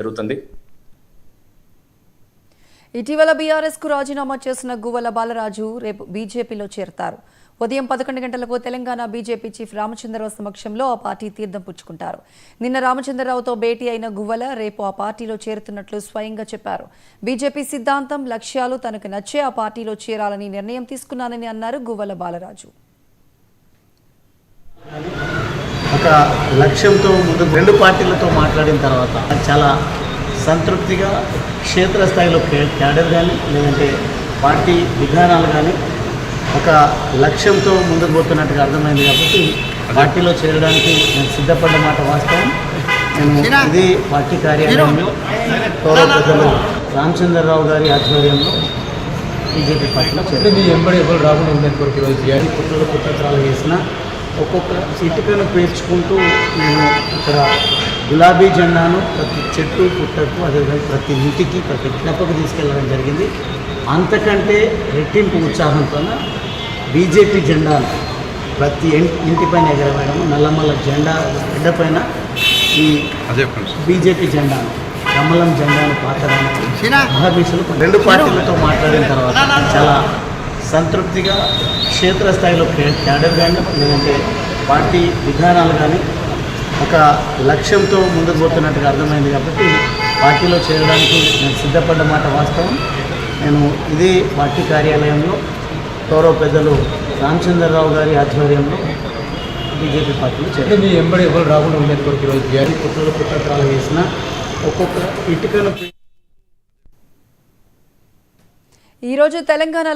జరుగుతుంది. ఇటీవల బీఆర్ఎస్ కు రాజీనామా చేసిన గువ్వల బాలరాజు రేపు బీజేపీలో చేరతారు. ఉదయం 11 గంటలకు తెలంగాణ బీజేపీ చీఫ్ రామచంద్రరావు సమక్షంలో ఆ పార్టీ తీర్థం పుచ్చుకుంటారు. నిన్న రామచంద్రరావుతో భేటీ అయిన గువ్వల రేపు ఆ పార్టీలో చేరుతున్నట్లు స్వయంగా చెప్పారు. బీజేపీ సిద్ధాంతం, లక్ష్యాలు తనకు నచ్చే ఆ పార్టీలో చేరాలని నిర్ణయం తీసుకున్నానని అన్నారు గువ్వల బాలరాజు. ఒక లక్ష్యంతో ముందు రెండు పార్టీలతో మాట్లాడిన తర్వాత చాలా సంతృప్తిగా క్షేత్రస్థాయిలో క్యాడర్ కానీ లేదంటే పార్టీ విధానాలు కానీ ఒక లక్ష్యంతో ముందుకు పోతున్నట్టుగా అర్థమైంది. కాబట్టి పార్టీలో చేరడానికి నేను సిద్ధపడ్డ మాట వాస్తవం. నేను ఇది పార్టీ కార్యాలయంలో గౌరవ పెద్దలు రామచంద్రరావు గారి ఆధ్వర్యంలో బీజేపీ పార్టీలో చేరారు. మీ ఎంబడి ఎవరు రాకుండా ఉండేది కొరకు ఈరోజు పుట్టలు పుట్టత్రాలు వేసిన ఒక్కొక్క ఇటుకను పేర్చుకుంటూ నేను ఇక్కడ గులాబీ జెండాను ప్రతి చెట్టు పుట్టకు అదేవిధంగా ప్రతి ఇంటికి ప్రతి జ్ఞాపకు తీసుకెళ్ళడం జరిగింది. అంతకంటే రెట్టింపు ఉత్సాహంతో బీజేపీ జెండాను ప్రతి ఇంటిపైన ఎగరవేయడం, నల్లమల్ల జెండా గడ్డపైన ఈ బీజేపీ జెండాను కమలం జెండాను పాతడానికి మహాభీషులు రెండు పార్టీలతో మాట్లాడిన తర్వాత చాలా సంతృప్తిగా క్షేత్రస్థాయిలో క్యాడర్ కానీ లేదంటే పార్టీ విధానాలు కానీ ఒక లక్ష్యంతో ముందుకు పోతున్నట్టుగా అర్థమైంది. కాబట్టి పార్టీలో చేరడానికి నేను సిద్ధపడ్డ మాట వాస్తవం. నేను ఇది పార్టీ కార్యాలయంలో గౌరవ పెద్దలు రామచంద్రరావు గారి ఆధ్వర్యంలో బీజేపీ పార్టీలో చేరారు. మీ ఎంబడి ఎవరు రాకుండా ఉండేది కొరకు ఈరోజు పుట్టలు పుట్టత్రాలు వేసిన ఒక్కొక్క ఇటుకను ఈరోజు తెలంగాణ